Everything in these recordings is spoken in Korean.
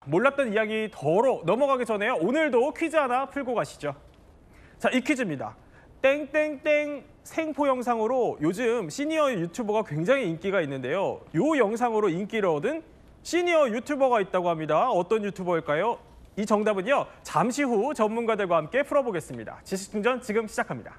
몰랐던 이야기 더로 넘어가기 전에요. 오늘도 퀴즈 하나 풀고 가시죠. 자, 이 퀴즈입니다. 땡땡땡 생포 영상으로 요즘 시니어 유튜버가 굉장히 인기가 있는데요. 이 영상으로 인기를 얻은 시니어 유튜버가 있다고 합니다. 어떤 유튜버일까요? 이 정답은요, 잠시 후 전문가들과 함께 풀어보겠습니다. 지식충전 지금 시작합니다.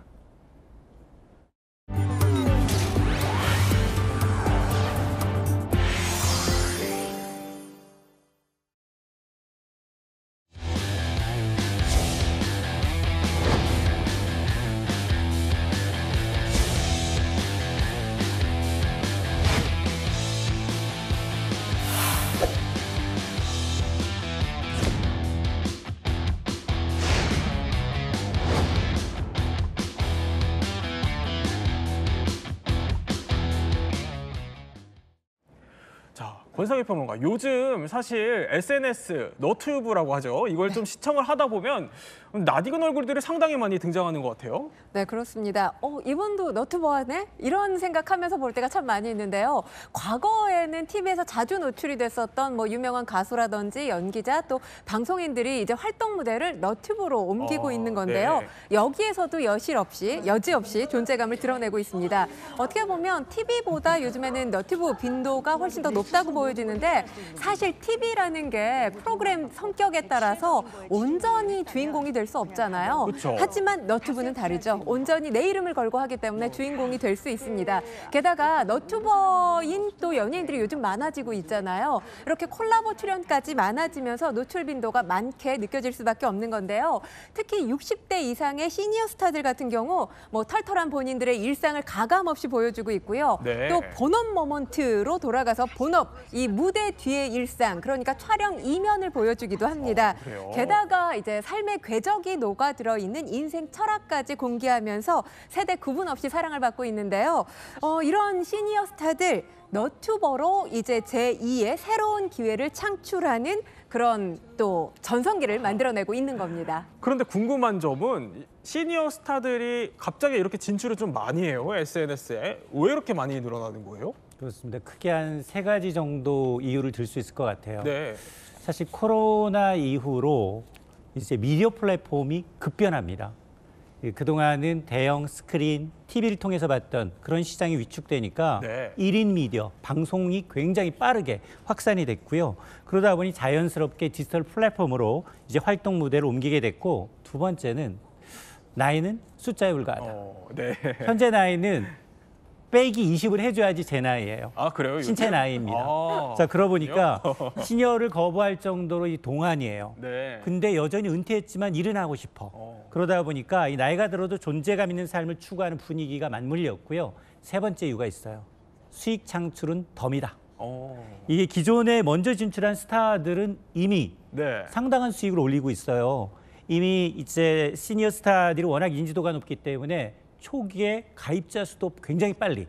권상희 평론가, 요즘 사실 SNS, 너튜브라고 하죠. 이걸 좀 시청을 하다 보면 낯익은 얼굴들이 상당히 많이 등장하는 것 같아요. 네, 그렇습니다. 이분도 너튜버네? 이런 생각하면서 볼 때가 참 많이 있는데요. 과거에는 TV에서 자주 노출이 됐었던 유명한 가수라든지 연기자 또 방송인들이 이제 활동 무대를 너튜브로 옮기고 있는 건데요. 네. 여기에서도 여지없이 존재감을 드러내고 있습니다. 어떻게 보면 TV보다 요즘에는 너튜브 빈도가 훨씬 더 높다고 보여지는데 사실 TV라는 게 프로그램 성격에 따라서 온전히 주인공이 될 수 없잖아요. 그쵸. 하지만 너튜브는 다르죠. 온전히 내 이름을 걸고 하기 때문에 주인공이 될 수 있습니다. 게다가 너튜버인 또 연예인들이 요즘 많아지고 있잖아요. 이렇게 콜라보 출연까지 많아지면서 노출 빈도가 많게 느껴질 수밖에 없는 건데요. 특히 60대 이상의 시니어 스타들 같은 경우 털털한 본인들의 일상을 가감없이 보여주고 있고요. 네. 또 본업 모먼트로 돌아가서 본업, 이 무대 뒤의 일상, 그러니까 촬영 이면을 보여주기도 합니다. 그래요? 게다가 이제 삶의 궤적이 녹아들어 있는 인생 철학까지 공개하면서 세대 구분 없이 사랑을 받고 있는데요. 이런 시니어 스타들 너튜버로 이제 제2의 새로운 기회를 창출하는 그런 또 전성기를 만들어내고 있는 겁니다. 그런데 궁금한 점은 시니어 스타들이 갑자기 이렇게 진출을 좀 많이 해요, SNS에. 왜 이렇게 많이 늘어나는 거예요? 그렇습니다. 크게 한 3가지 정도 이유를 들 수 있을 것 같아요. 네. 사실 코로나 이후로 이제 미디어 플랫폼이 급변합니다. 그동안은 대형 스크린, TV를 통해서 봤던 그런 시장이 위축되니까 네. 1인 미디어, 방송이 굉장히 빠르게 확산이 됐고요. 그러다 보니 자연스럽게 디지털 플랫폼으로 이제 활동 무대를 옮기게 됐고, 두 번째는 나이는 숫자에 불과하다. 네. 현재 나이는 빼기 20을 해줘야지 제 나이예요. 아, 그래요? 신체 나이입니다. 자, 그러고 보니까 시니어를 거부할 정도로 이 동안이에요. 네. 근데 여전히 은퇴했지만 일은 하고 싶어. 그러다 보니까 이 나이가 들어도 존재감 있는 삶을 추구하는 분위기가 맞물렸고요. 3번째 이유가 있어요. 수익 창출은 덤이다. 이게 기존에 먼저 진출한 스타들은 이미 네. 상당한 수익을 올리고 있어요. 이미 이제 시니어 스타들이 워낙 인지도가 높기 때문에 초기에 가입자 수도 굉장히 빨리.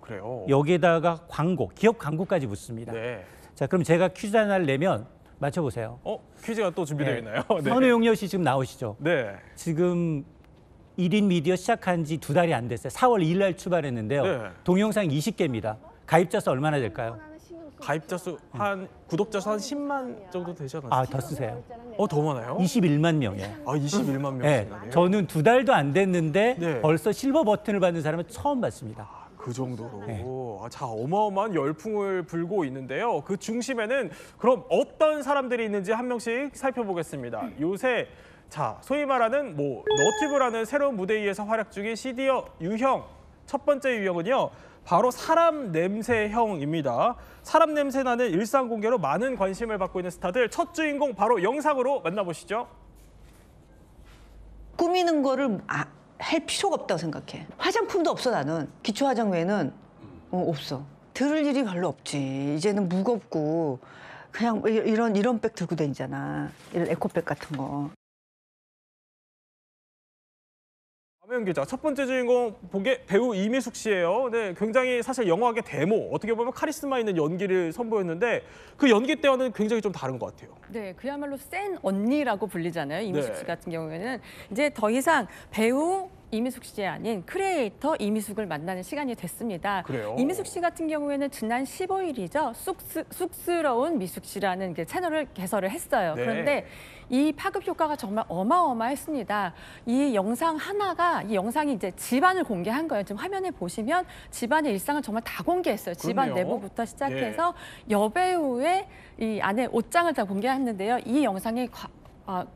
그래요? 여기에다가 광고, 기업 광고까지 붙습니다. 네. 자, 그럼 제가 퀴즈 하나를 내면 맞춰보세요. 퀴즈가 또 준비되어 있나요? 네. 선우용료 씨 지금 나오시죠? 네. 지금 1인 미디어 시작한 지 2달이 안 됐어요. 4월 2일 날 출발했는데요. 네. 동영상 20개입니다. 가입자 수 얼마나 될까요? 가입자 수 구독자 수 한 10만 정도 되지 않았어요? 아, 더 쓰세요. 더 많아요? 21만 명이에요. 21만 네, 명이나요? 저는 2달도 안 됐는데 네. 벌써 실버 버튼을 받는 사람은 처음 봤습니다. 그 정도로. 네. 자, 어마어마한 열풍을 불고 있는데요. 그 중심에는 그럼 어떤 사람들이 있는지 한 명씩 살펴보겠습니다. 요새 소위 말하는 너튜브라는 새로운 무대 위에서 활약 중인 시니어 유형. 첫 번째 유형은요, 바로 사람 냄새형입니다. 사람 냄새 나는 일상 공개로 많은 관심을 받고 있는 스타들, 첫 주인공 바로 영상으로 만나보시죠. 꾸미는 거를 할 필요가 없다고 생각해. 화장품도 없어, 나는. 기초 화장 외에는 없어. 들을 일이 별로 없지. 이제는 무겁고 그냥 이런 백 들고 다니잖아. 이런 에코백 같은 거. 박명현 기자, 첫 번째 주인공 배우 이미숙 씨예요. 네, 굉장히 사실 영화계 데모, 어떻게 보면 카리스마 있는 연기를 선보였는데 그 연기 때와는 굉장히 좀 다른 것 같아요. 네, 그야말로 센 언니라고 불리잖아요. 이미숙 네. 씨 같은 경우에는 이제 더 이상 배우 이미숙 씨 아닌 크리에이터 이미숙을 만나는 시간이 됐습니다. 그래요? 이미숙 씨 같은 경우에는 지난 15일이죠. 쑥스러운 미숙 씨라는 그 채널을 개설을 했어요. 네. 그런데 이 파급 효과가 정말 어마어마했습니다. 이 영상이 이제 집안을 공개한 거예요. 지금 화면에 보시면 집안의 일상을 정말 다 공개했어요. 집안 그럼요. 내부부터 시작해서 여배우의 이 안에 옷장을 다 공개했는데요. 이 영상이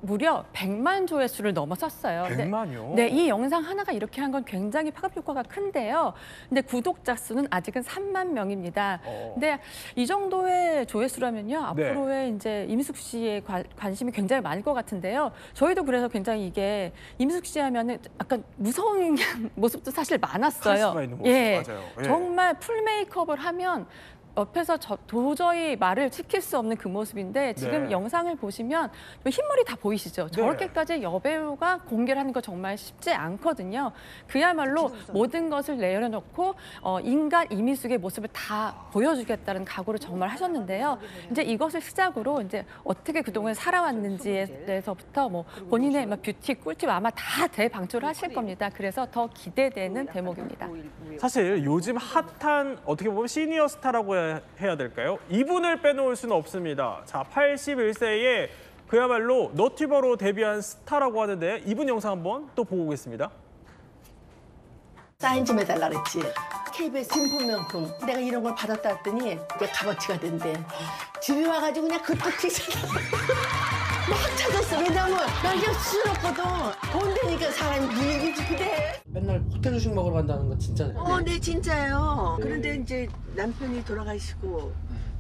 무려 100만 조회수를 넘어섰어요. 100만요? 네, 이 영상 하나가 이렇게 한 건 굉장히 파급 효과가 큰데요. 근데 구독자 수는 아직은 3만 명입니다. 근데 이 정도의 조회수라면요. 네. 앞으로의 이제 이미숙 씨의 관심이 굉장히 많을 것 같은데요. 저희도 그래서 굉장히 이게 이미숙 씨 하면은 약간 무서운 모습도 사실 많았어요. 카리스마 있는 모습, 맞아요. 예. 정말 풀 메이크업을 하면 옆에서 도저히 말을 지킬 수 없는 그 모습인데 지금 네. 영상을 보시면 흰머리 다 보이시죠? 네. 저렇게까지 여배우가 공개를 하는 거 정말 쉽지 않거든요. 그야말로 모든 것을 내려놓고 인간 이미숙의 모습을 다 보여주겠다는 각오를 정말 하셨는데요. 이제 이것을 시작으로 이제 어떻게 그동안 살아왔는지에 대해서부터 뭐 본인의 뷰티 꿀팁 아마 다 대방출을 하실 겁니다. 그래서 더 기대되는 대목입니다. 사실 요즘 핫한 어떻게 보면 시니어 스타라고 해야 될까요? 이분을 빼놓을 수는 없습니다. 자, 81세에 그야말로 너튜버로 데뷔한 스타라고 하는데 이분 영상 한번 또 보고 오겠습니다. 사인 좀 해달라 그랬지. KBS 진품명품. 내가 이런 걸 받았다 했더니 이게 값어치가 된대. 집에 와가지고 그냥 그때 막 찾았어. 왜냐면 나 이게 수없거든. 돈 되니까 사람이 눈이 그래. 맨날 호텔 조식 먹으러 간다는 거 진짜네. 네 진짜요. 그런데 이제 남편이 돌아가시고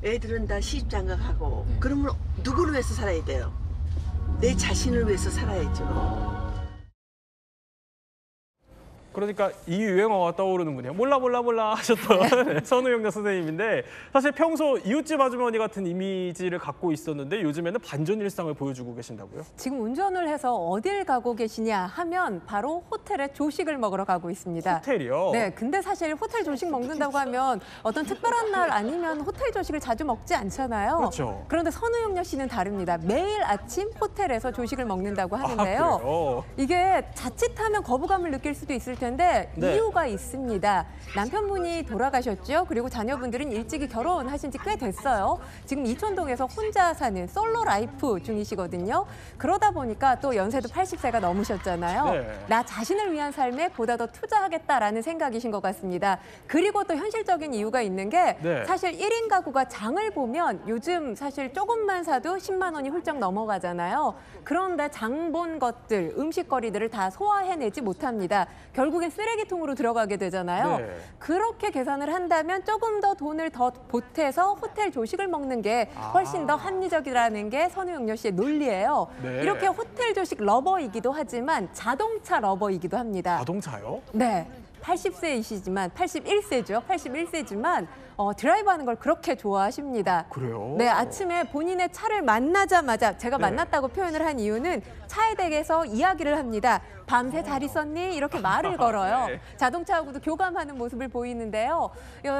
애들은 다 시집장가가고 그러면 누구를 위해서 살아야 돼요? 내 자신을 위해서 살아야죠. 그러니까 이 유행어가 떠오르는 분이에요. 몰라 하셨던 선우영녀 선생님인데 사실 평소 이웃집 아주머니 같은 이미지를 갖고 있었는데 요즘에는 반전 일상을 보여주고 계신다고요? 지금 운전을 해서 어딜 가고 계시냐 하면 바로 호텔에 조식을 먹으러 가고 있습니다. 호텔이요? 네, 근데 사실 호텔 조식 먹는다고 하면 어떤 특별한 날 아니면 호텔 조식을 자주 먹지 않잖아요. 그렇죠. 그런데 선우영녀 씨는 다릅니다. 매일 아침 호텔에서 조식을 먹는다고 하는데요. 아, 그래요? 이게 자칫하면 거부감을 느낄 수도 있을 텐데 네. 이유가 있습니다. 남편분이 돌아가셨죠. 그리고 자녀분들은 일찍이 결혼하신 지 꽤 됐어요. 지금 이촌동에서 혼자 사는 솔로 라이프 중이시거든요. 그러다 보니까 또 연세도 80세가 넘으셨잖아요. 네. 나 자신을 위한 삶에 보다 더 투자하겠다라는 생각이신 것 같습니다. 그리고 또 현실적인 이유가 있는 게 네. 사실 1인 가구가 장을 보면 요즘 사실 조금만 사도 10만 원이 훌쩍 넘어가잖아요. 그런데 장 본 것들, 음식거리들을 다 소화해내지 못합니다. 결국엔 쓰레기통으로 들어가게 되잖아요. 네. 그렇게 계산을 한다면 조금 더 돈을 더 보태서 호텔 조식을 먹는 게 훨씬 더 합리적이라는 게 선우영녀 씨의 논리예요. 네. 이렇게 호텔 조식 러버이기도 하지만 자동차 러버이기도 합니다. 자동차요? 네. 80세이시지만 81세죠. 81세지만 드라이브하는 걸 그렇게 좋아하십니다. 그래요? 네, 아침에 본인의 차를 만나자마자 제가 네. 만났다고 표현을 한 이유는 차에 대해서 이야기를 합니다. 밤새 잘 있었니? 이렇게 말을 걸어요. 네. 자동차하고도 교감하는 모습을 보이는데요.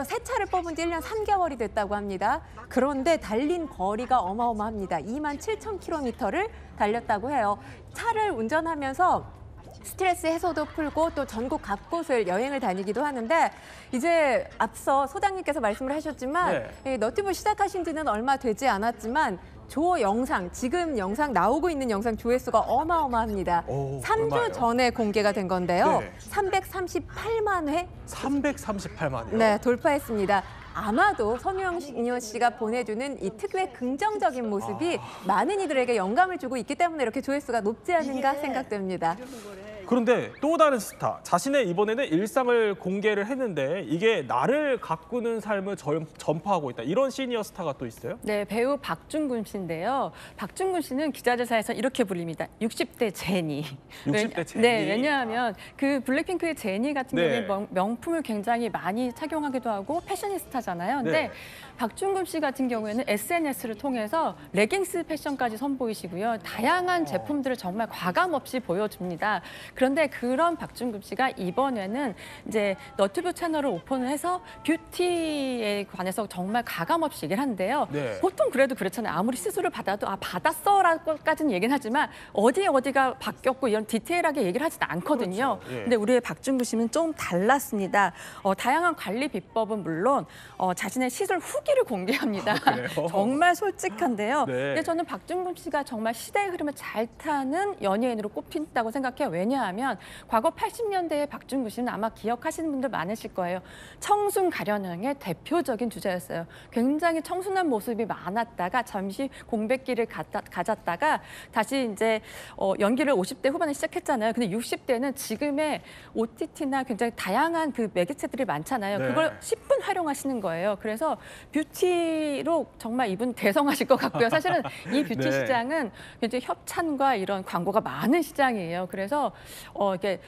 새 차를 뽑은 지 1년 3개월이 됐다고 합니다. 그런데 달린 거리가 어마어마합니다. 27,000km를 달렸다고 해요. 차를 운전하면서 스트레스 해소도 풀고 또 전국 각곳을 여행을 다니기도 하는데 이제 앞서 소장님께서 말씀을 하셨지만 이 너튜브 시작하신 지는 얼마 되지 않았지만 지금 영상 나오고 있는 영상 조회수가 어마어마합니다. 3주 얼마예요? 전에 공개가 된 건데요. 네. 338만 회 338만이요? 네, 돌파했습니다. 아마도 선우영녀 씨가 보내주는 이 특유의 긍정적인 모습이 많은 이들에게 영감을 주고 있기 때문에 이렇게 조회수가 높지 않은가 생각됩니다. 그런데 또 다른 스타, 자신의 이번에는 일상을 공개를 했는데 이게 나를 가꾸는 삶을 전파하고 있다. 이런 시니어 스타가 또 있어요? 네, 배우 박중근 씨인데요. 박중근 씨는 기자들사이에서 이렇게 불립니다. 60대 제니. 60대 제니. 네, 왜냐하면 그 블랙핑크의 제니 같은 네. 경우에 명품을 굉장히 많이 착용하기도 하고 패셔니스타잖아요. 근데 네. 박중근 씨 같은 경우에는 SNS를 통해서 레깅스 패션까지 선보이시고요. 다양한 제품들을 정말 과감 없이 보여줍니다. 그런데 그런 박중금 씨가 이번에는 이제 너튜브 채널을 오픈을 해서 뷰티에 관해서 정말 가감없이 얘기를 하는데요. 네. 보통 그래도 그렇잖아요. 아무리 시술을 받아도 받았어라고까지는 얘기는 하지만 어디가 바뀌었고 이런 디테일하게 얘기를 하지는 않거든요. 그렇죠. 예. 근데 우리의 박중금 씨는 좀 달랐습니다. 다양한 관리 비법은 물론 자신의 시술 후기를 공개합니다. 그래요? 정말 솔직한데요. 네. 근데 저는 박중금 씨가 정말 시대의 흐름을 잘 타는 연예인으로 꼽힌다고 생각해요. 왜냐하면 과거 80년대의 박중금 씨는 아마 기억하시는 분들 많으실 거예요. 청순 가련형의 대표적인 주자였어요. 굉장히 청순한 모습이 많았다가 잠시 공백기를 가졌다가 다시 이제 연기를 50대 후반에 시작했잖아요. 근데 60대는 지금의 OTT나 굉장히 다양한 그 매개체들이 많잖아요. 네. 그걸 10분 활용하시는 거예요. 그래서 뷰티로 정말 이분 대성하실 것 같고요. 사실은 이 뷰티 네. 시장은 굉장히 협찬과 이런 광고가 많은 시장이에요. 그래서 이게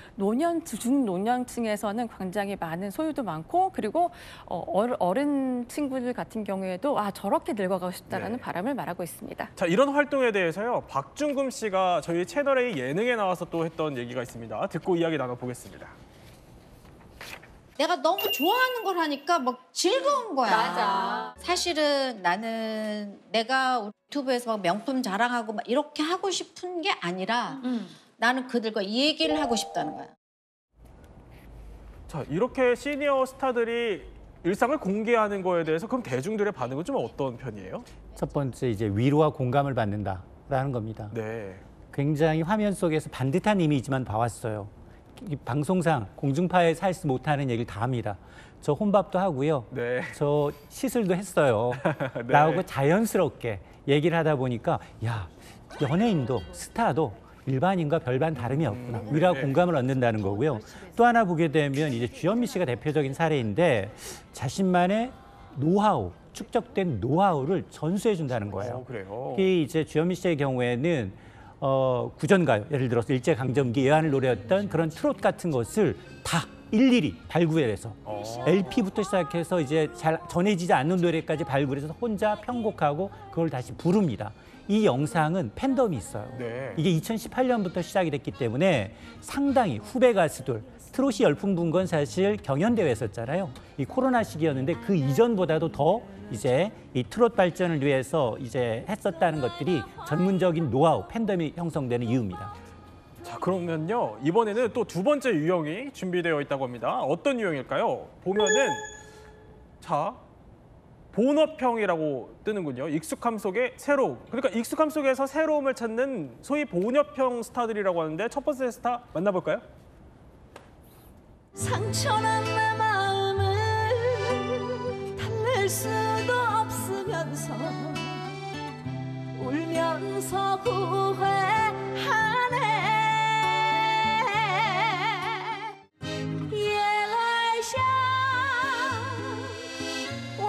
중노년층에서는 굉장히 많은 소유도 많고 그리고 어른 친구들 같은 경우에도 저렇게 늙어가고 싶다라는 네. 바람을 말하고 있습니다. 자, 이런 활동에 대해서요. 박중금 씨가 저희 채널A 예능에 나와서 또 했던 얘기가 있습니다. 듣고 이야기 나눠보겠습니다. 내가 너무 좋아하는 걸 하니까 막 즐거운 거야. 맞아. 사실은 나는 내가 유튜브에서 명품 자랑하고 막 이렇게 하고 싶은 게 아니라 나는 그들과 이 얘기를 하고 싶다는 거야. 자, 이렇게 시니어 스타들이 일상을 공개하는 거에 대해서 그럼 대중들의 반응은 좀 어떤 편이에요? 첫 번째 이제 위로와 공감을 받는다라는 겁니다. 네. 굉장히 화면 속에서 반듯한 이미지만 봐왔어요. 이 방송상 공중파에 살지 못하는 얘기를 다 합니다. 저 혼밥도 하고요. 네. 저 시술도 했어요. 네. 라고 자연스럽게 얘기를 하다 보니까 야, 연예인도 스타도 일반인과 별반 다름이 없구나. 위로와 네. 공감을 얻는다는 거고요. 또 하나 보게 되면 이제 주현미 씨가 대표적인 사례인데 자신만의 노하우, 축적된 노하우를 전수해 준다는 거예요. 그래요. 특히 이제 주현미 씨의 경우에는 구전가요, 예를 들어서 일제강점기 예환을 노래했던 그런 트롯 같은 것을 다 일일이 발굴해서 LP부터 시작해서 이제 잘 전해지지 않는 노래까지 발굴해서 혼자 편곡하고 그걸 다시 부릅니다. 이 영상은 팬덤이 있어요. 네. 이게 2018년부터 시작이 됐기 때문에 상당히 후배 가수들, 트롯이 열풍 분 건 사실 경연대회였었잖아요. 이 코로나 시기였는데 그 이전보다도 더 이제 이 트롯 발전을 위해서 이제 했었다는 것들이 전문적인 노하우, 팬덤이 형성되는 이유입니다. 자, 그러면요. 이번에는 또 두 번째 유형이 준비되어 있다고 합니다. 어떤 유형일까요? 보면은 자, 본업형이라고 뜨는군요. 익숙함 속의 새로움. 그러니까 익숙함 속에서 새로움을 찾는 소위 본업형 스타들이라고 하는데 첫 번째 스타 만나볼까요? 상처난 내 마음을 달랠 수도 없으면서 울면서 후회하네.也来向我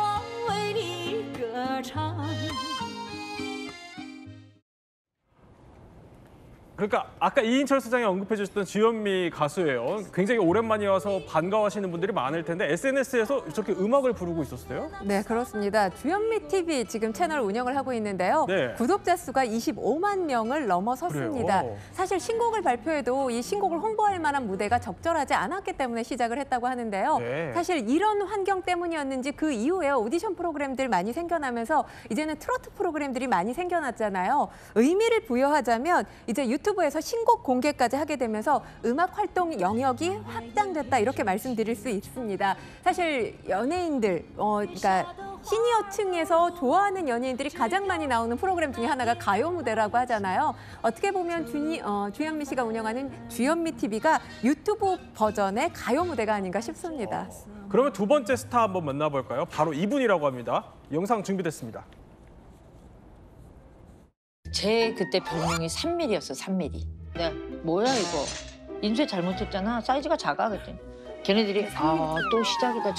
为你歌唱。 그러니까 아까 이인철 소장이 언급해 주셨던 주현미 가수예요. 굉장히 오랜만이어서 반가워하시는 분들이 많을 텐데 SNS에서 저렇게 음악을 부르고 있었어요? 네, 그렇습니다. 주현미 TV 지금 채널 운영을 하고 있는데요. 네. 구독자 수가 25만 명을 넘어섰습니다. 그래요? 사실 신곡을 발표해도 이 신곡을 홍보할 만한 무대가 적절하지 않았기 때문에 시작을 했다고 하는데요. 네. 사실 이런 환경 때문이었는지 그 이후에 오디션 프로그램들 많이 생겨나면서 이제는 트로트 프로그램들이 많이 생겨났잖아요. 의미를 부여하자면 이제 유튜브에서 신곡 공개까지 하게 되면서 음악 활동 영역이 확장됐다 이렇게 말씀드릴 수 있습니다. 사실 연예인들, 그러니까 시니어층에서 좋아하는 연예인들이 가장 많이 나오는 프로그램 중에 하나가 가요 무대라고 하잖아요. 어떻게 보면 주현미 씨가 운영하는 주현미 TV가 유튜브 버전의 가요 무대가 아닌가 싶습니다. 그러면 두 번째 스타 한번 만나볼까요? 바로 이분이라고 합니다. 영상 준비됐습니다. 제 그때 별명이 3mm였어, 3mm. 내가 뭐야 이거? 인쇄 잘못했잖아. 사이즈가 작아 그랬더니 걔네들이 또 시작이다.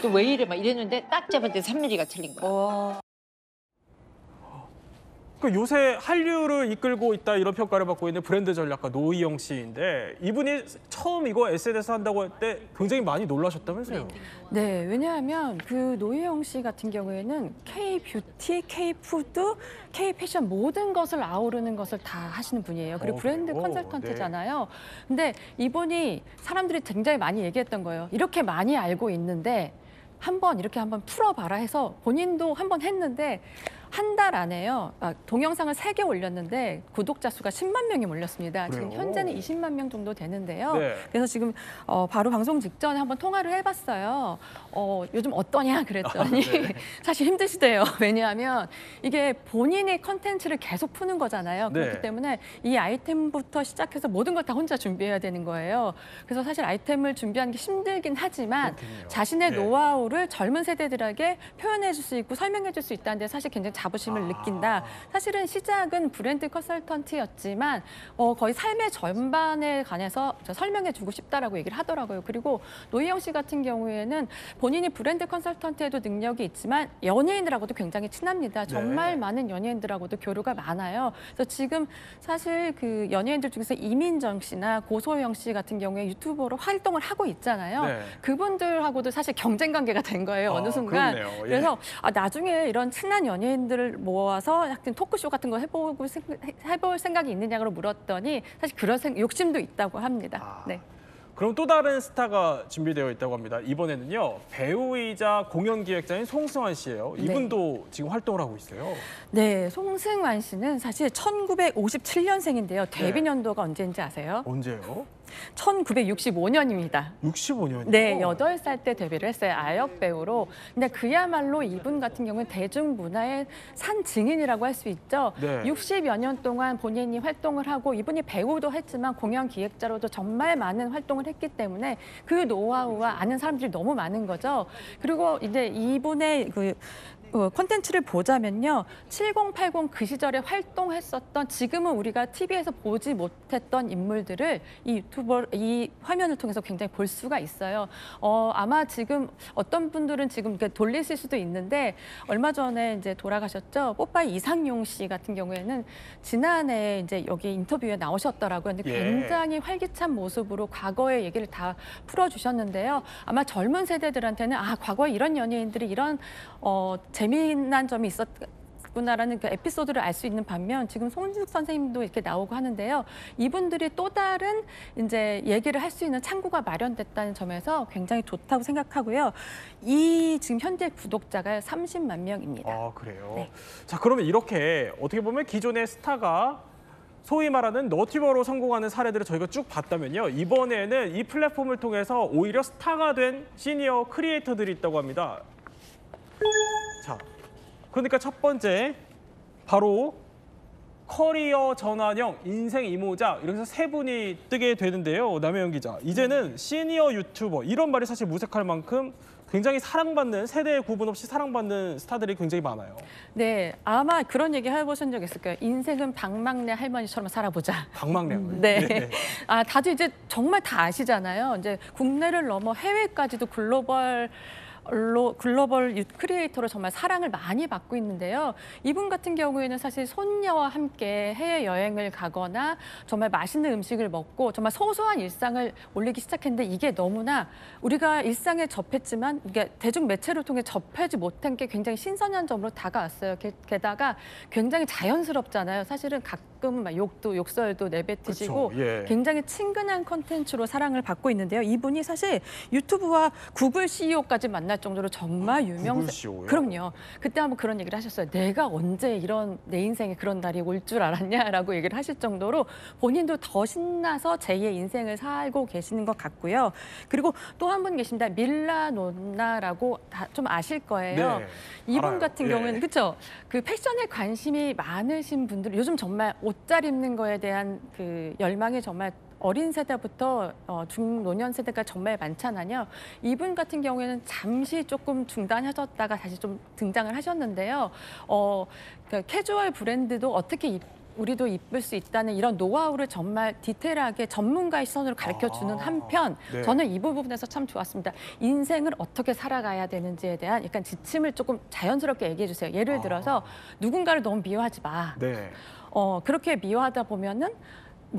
또 왜 이래 막 이랬는데 딱 잡을 때 3mm가 틀린 거야. 그 요새 한류를 이끌고 있다 이런 평가를 받고 있는 브랜드 전략가 노희영 씨인데 이분이 처음 이거 SNS 한다고 할 때 굉장히 많이 놀라셨다면서요? 네, 왜냐하면 그 노희영 씨 같은 경우에는 K-뷰티, K-푸드, K-패션 모든 것을 아우르는 것을 다 하시는 분이에요. 그리고 브랜드 그래요? 컨설턴트잖아요. 근데 이분이 사람들이 굉장히 많이 얘기했던 거예요. 이렇게 많이 알고 있는데 이렇게 한번 풀어봐라 해서 본인도 한번 했는데 한 달 안에요. 동영상을 3개 올렸는데 구독자 수가 10만 명이 몰렸습니다. 지금 그래요? 현재는 20만 명 정도 되는데요. 네. 그래서 지금 바로 방송 직전에 한번 통화를 해봤어요. 요즘 어떠냐 그랬더니 네. 사실 힘드시대요. 왜냐하면 이게 본인의 컨텐츠를 계속 푸는 거잖아요. 네. 그렇기 때문에 이 아이템부터 시작해서 모든 걸 다 혼자 준비해야 되는 거예요. 그래서 사실 아이템을 준비하는 게 힘들긴 하지만 그렇겠네요. 자신의 네. 노하우를 젊은 세대들에게 표현해 줄 수 있고 설명해 줄 수 있다는 데 사실 굉장히 자부심을 느낀다. 사실은 시작은 브랜드 컨설턴트였지만 거의 삶의 전반에 관해서 설명해 주고 싶다라고 얘기를 하더라고요. 그리고 노희영 씨 같은 경우에는 본인이 브랜드 컨설턴트에도 능력이 있지만 연예인들하고도 굉장히 친합니다. 정말 많은 연예인들하고도 교류가 많아요. 그래서 지금 사실 그 연예인들 중에서 이민정 씨나 고소영 씨 같은 경우에 유튜버로 활동을 하고 있잖아요. 네. 그분들하고도 사실 경쟁 관계가 된 거예요. 어느 순간. 그렇네요. 예. 그래서 나중에 이런 친한 연예인들을 모아서 약간 토크쇼 같은 거 해볼 생각이 있느냐고 물었더니 사실 그런 욕심도 있다고 합니다. 네. 그럼 또 다른 스타가 준비되어 있다고 합니다. 이번에는요. 배우이자 공연 기획자인 송승환 씨예요. 이분도 지금 활동을 하고 있어요. 네, 송승환 씨는 사실 1957년생인데요. 데뷔 연도가 언제인지 아세요? 언제요? 1965년입니다. 65년이요? 네, 8살 때 데뷔를 했어요. 아역 배우로. 근데 그야말로 이분 같은 경우는 대중문화의 산 증인이라고 할 수 있죠. 네. 60여 년 동안 본인이 활동을 하고 이분이 배우도 했지만 공연 기획자로도 정말 많은 활동을 했기 때문에 그 노하우와 아는 사람들이 너무 많은 거죠. 그리고 이제 이분의 콘텐츠를 보자면요. 7080 그 시절에 활동했었던 지금은 우리가 TV에서 보지 못했던 인물들을 이 화면을 통해서 굉장히 볼 수가 있어요. 아마 지금 어떤 분들은 지금 이렇게 돌리실 수도 있는데 얼마 전에 이제 돌아가셨죠. 뽀빠이 이상용 씨 같은 경우에는 지난해 이제 여기 인터뷰에 나오셨더라고요. 근데 굉장히 활기찬 모습으로 과거의 얘기를 다 풀어주셨는데요. 아마 젊은 세대들한테는 과거에 이런 연예인들이 이런 재미난 점이 있었구나라는 그 에피소드를 알 수 있는 반면 지금 송은숙 선생님도 이렇게 나오고 하는데요. 이분들이 또 다른 이제 얘기를 할 수 있는 창구가 마련됐다는 점에서 굉장히 좋다고 생각하고요. 지금 현재 구독자가 30만 명입니다. 아, 그래요? 네. 자, 그러면 이렇게 어떻게 보면 기존의 스타가 소위 말하는 너튜버로 성공하는 사례들을 저희가 쭉 봤다면요. 이번에는 이 플랫폼을 통해서 오히려 스타가 된 시니어 크리에이터들이 있다고 합니다. 자, 그러니까 첫 번째 바로 커리어 전환형 인생 이모작 이렇게 해서 3분이 뜨게 되는데요. 남혜영 기자, 이제는 시니어 유튜버 이런 말이 사실 무색할 만큼 굉장히 사랑받는 세대 구분 없이 사랑받는 스타들이 굉장히 많아요. 네, 아마 그런 얘기 해보신 적 있을 거예요. 인생은 박막내 할머니처럼 살아보자. 박막내. 네. 다들 이제 정말 다 아시잖아요. 이제 국내를 넘어 해외까지도 글로벌 크리에이터로 정말 사랑을 많이 받고 있는데요. 이분 같은 경우에는 사실 손녀와 함께 해외여행을 가거나 정말 맛있는 음식을 먹고 정말 소소한 일상을 올리기 시작했는데 이게 너무나 우리가 일상에 접했지만 이게 대중매체를 통해 접하지 못한 게 굉장히 신선한 점으로 다가왔어요. 게다가 굉장히 자연스럽잖아요. 사실은 가끔은 막 욕설도 내뱉으시고 그렇죠. 예. 굉장히 친근한 콘텐츠로 사랑을 받고 있는데요. 이분이 사실 유튜브와 구글 CEO까지 만날 정도로 정말 구글 CEO요? 그럼요. 그때 한번 그런 얘기를 하셨어요. 내가 언제 내 인생에 그런 날이 올 줄 알았냐라고 얘기를 하실 정도로 본인도 더 신나서 제2의 인생을 살고 계시는 것 같고요. 그리고 또 한 분 계십니다. 밀라노나라고 좀 아실 거예요. 네, 이분 알아요. 같은 경우는 그렇죠. 그 패션에 관심이 많으신 분들 요즘 정말 옷 잘 입는 거에 대한 그 열망이 정말 어린 세대부터 중노년 세대가 정말 많잖아요. 이분 같은 경우에는 잠시 조금 중단하셨다가 다시 좀 등장을 하셨는데요. 그러니까 캐주얼 브랜드도 어떻게 우리도 이쁠 수 있다는 이런 노하우를 정말 디테일하게 전문가의 시선으로 가르쳐주는 한편 네. 저는 이 부분에서 참 좋았습니다. 인생을 어떻게 살아가야 되는지에 대한 약간 지침을 조금 자연스럽게 얘기해 주세요. 예를 들어서 누군가를 너무 미워하지 마. 네. 그렇게 미워하다 보면은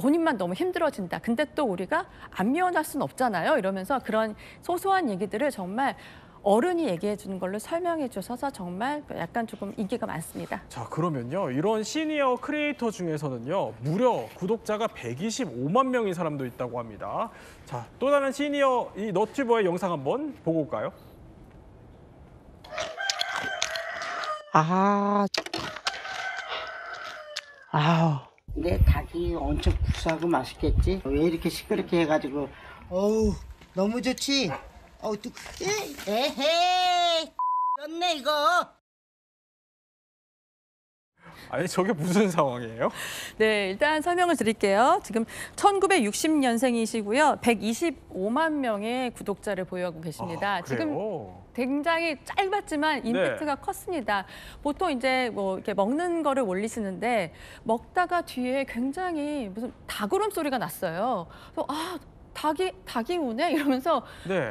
본인만 너무 힘들어진다. 근데 또 우리가 안 미워할 수는 없잖아요. 이러면서 그런 소소한 얘기들을 정말 어른이 얘기해 주는 걸로 설명해 주셔서 정말 약간 조금 인기가 많습니다. 자, 그러면요. 이런 시니어 크리에이터 중에서는요. 무려 구독자가 125만 명인 사람도 있다고 합니다. 자, 또 다른 시니어 이 너튜버의 영상 한번 보고 올까요? 내 닭이 엄청 구수하고 맛있겠지? 왜 이렇게 시끄럽게 해가지고 어우 너무 좋지? 어우 또 에헤이 졌네 이거. 아니, 저게 무슨 상황이에요? 네, 일단 설명을 드릴게요. 지금 1960년생이시고요. 125만 명의 구독자를 보유하고 계십니다. 지금 굉장히 짧았지만 임팩트가 컸습니다. 보통 이제 뭐 이렇게 먹는 거를 올리시는데 먹다가 뒤에 굉장히 무슨 닭울음 소리가 났어요. 그래서 닭이 우네 이러면서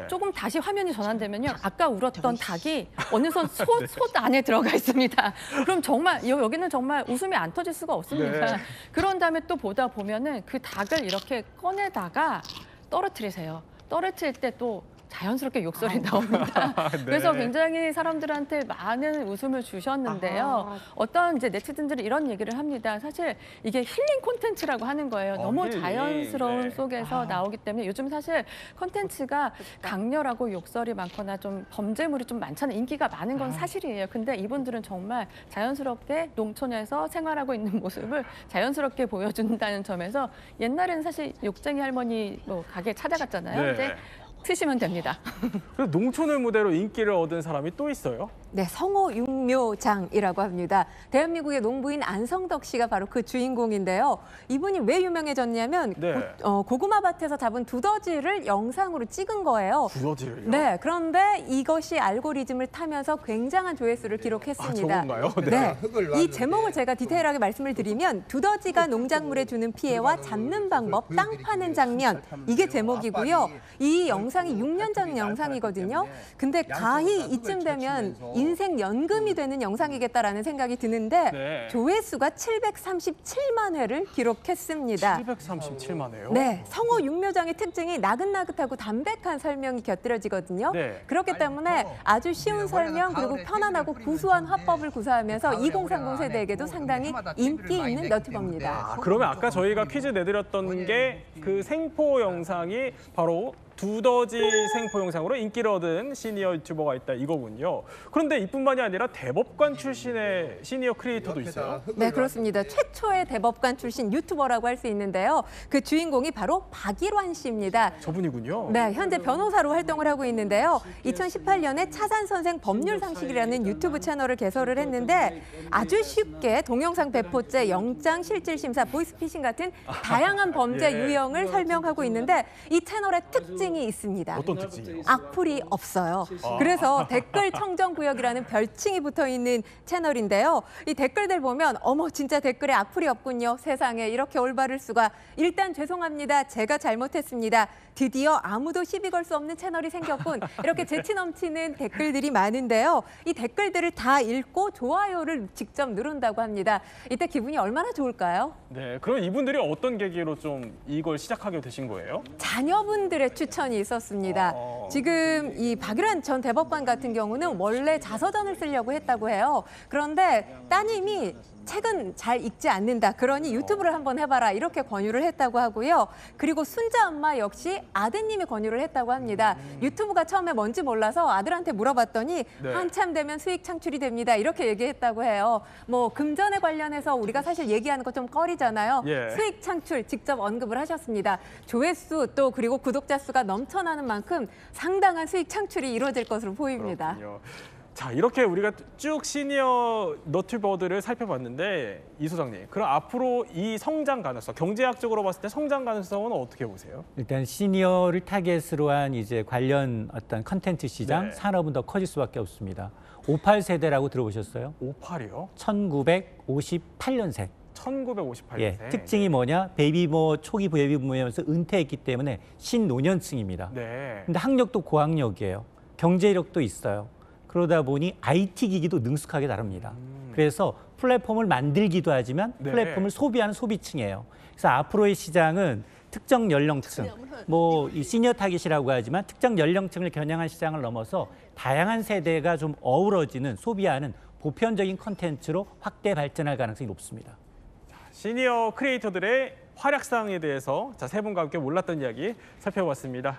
조금 다시 화면이 전환되면요. 아까 울었던 닭이 어느덧 솥 안에 들어가 있습니다. 그럼 정말 여기는 정말 웃음이 안 터질 수가 없습니다. 그런 다음에 또 보다 보면은 그 닭을 이렇게 꺼내다가 떨어뜨리세요. 떨어뜨릴 때 또 자연스럽게 욕설이 나옵니다. 그래서 굉장히 사람들한테 많은 웃음을 주셨는데요. 어떤 이제 네티즌들이 이런 얘기를 합니다. 사실 이게 힐링 콘텐츠라고 하는 거예요. 너무 자연스러운 속에서 나오기 때문에 요즘 사실 콘텐츠가 강렬하고 욕설이 많거나 좀 범죄물이 좀 많잖아요. 인기가 많은 건 사실이에요. 근데 이분들은 정말 자연스럽게 농촌에서 생활하고 있는 모습을 자연스럽게 보여준다는 점에서 옛날에는 사실 욕쟁이 할머니 뭐 가게 찾아갔잖아요. 이제 트시면 됩니다. 농촌을 무대로 인기를 얻은 사람이 또 있어요? 네, 성호 육묘장이라고 합니다. 대한민국의 농부인 안성덕 씨가 바로 그 주인공인데요. 이분이 왜 유명해졌냐면 고구마 밭에서 잡은 두더지를 영상으로 찍은 거예요. 두더지를요? 네, 그런데 이것이 알고리즘을 타면서 굉장한 조회수를 기록했습니다. 저건가요? 네. 이 제목을 제가 디테일하게 말씀을 드리면 두더지가 농작물에 주는 피해와 잡는 방법, 땅 파는 장면, 이게 제목이고요. 이 영상이 6년 전 영상이거든요. 근데 가히 이쯤 되면 인생 연금이 되는 영상이겠다라는 생각이 드는데 조회수가 737만 회를 기록했습니다. 737만 회요? 네, 성호 육묘장의 특징이 나긋나긋하고 담백한 설명이 곁들여지거든요. 그렇기 때문에 아주 쉬운 설명 그리고 편안하고 구수한 화법을 구사하면서 2030 세대에게도 상당히 인기 있는 너튜버입니다. 그러면 아까 저희가 퀴즈 내드렸던 게 그 생포 영상이 바로 두더지 생포 영상으로 인기를 얻은 시니어 유튜버가 있다 이거군요. 그런데 이뿐만이 아니라 대법관 출신의 시니어 크리에이터도 있어요? 네, 그렇습니다. 최초의 대법관 출신 유튜버라고 할 수 있는데요. 그 주인공이 바로 박일환 씨입니다. 저분이군요. 네, 현재 변호사로 활동을 하고 있는데요. 2018년에 차산선생 법률상식이라는 유튜브 채널을 개설을 했는데 아주 쉽게 동영상 배포죄, 영장 실질심사, 보이스피싱 같은 다양한 범죄 유형을 설명하고 있는데 이 채널의 특징이 있습니다. 어떤 특징이요? 악플이 없어요. 그래서 댓글 청정구역이라는 별칭이 붙어있는 채널인데요. 이 댓글들 보면 어머 진짜 댓글에 악플이 없군요. 세상에 이렇게 올바를 수가. 일단 죄송합니다. 제가 잘못했습니다. 드디어 아무도 시비 걸 수 없는 채널이 생겼군. 이렇게 재치 넘치는 댓글들이 많은데요. 이 댓글들을 다 읽고 좋아요를 직접 누른다고 합니다. 이때 기분이 얼마나 좋을까요? 네, 그럼 이분들이 어떤 계기로 좀 이걸 시작하게 되신 거예요? 자녀분들의 추천이 있었습니다. 지금 이 박일환 전 대법관 같은 경우는 원래 자서전을 쓰려고 했다고 해요. 그런데 따님이 책은 잘 읽지 않는다. 그러니 유튜브를 한번 해봐라. 이렇게 권유를 했다고 하고요. 그리고 순자 엄마 역시 아드님이 권유를 했다고 합니다. 유튜브가 처음에 뭔지 몰라서 아들한테 물어봤더니 한참 되면 수익 창출이 됩니다. 이렇게 얘기했다고 해요. 뭐 금전에 관련해서 우리가 사실 얘기하는 거 좀 꺼리잖아요. 수익 창출 직접 언급을 하셨습니다. 조회수 또 그리고 구독자 수가 넘쳐나는 만큼 상당한 수익 창출이 이루어질 것으로 보입니다. 그렇군요. 자, 이렇게 우리가 쭉 시니어 너튜버들을 살펴봤는데 이 소장님, 그럼 앞으로 이 성장 가능성, 경제학적으로 봤을 때 성장 가능성은 어떻게 보세요? 일단 시니어를 타겟으로 한 이제 관련 어떤 컨텐츠 시장 산업은 더 커질 수밖에 없습니다. 58 세대라고 들어보셨어요? 58이요? 1958년생. 1958년생. 예, 특징이 뭐냐? 베이비부모 초기 베이비부모면서 은퇴했기 때문에 신노년층입니다. 네. 근데 학력도 고학력이에요. 경제력도 있어요. 그러다 보니 IT 기기도 능숙하게 다룹니다. 그래서 플랫폼을 만들기도 하지만 네. 플랫폼을 소비하는 소비층이에요. 그래서 앞으로의 시장은 특정 연령층, 뭐 이 시니어 타깃이라고 하지만 특정 연령층을 겨냥한 시장을 넘어서 다양한 세대가 좀 어우러지는 소비하는 보편적인 콘텐츠로 확대 발전할 가능성이 높습니다. 시니어 크리에이터들의 활약상에 대해서 세 분과 함께 몰랐던 이야기 살펴봤습니다.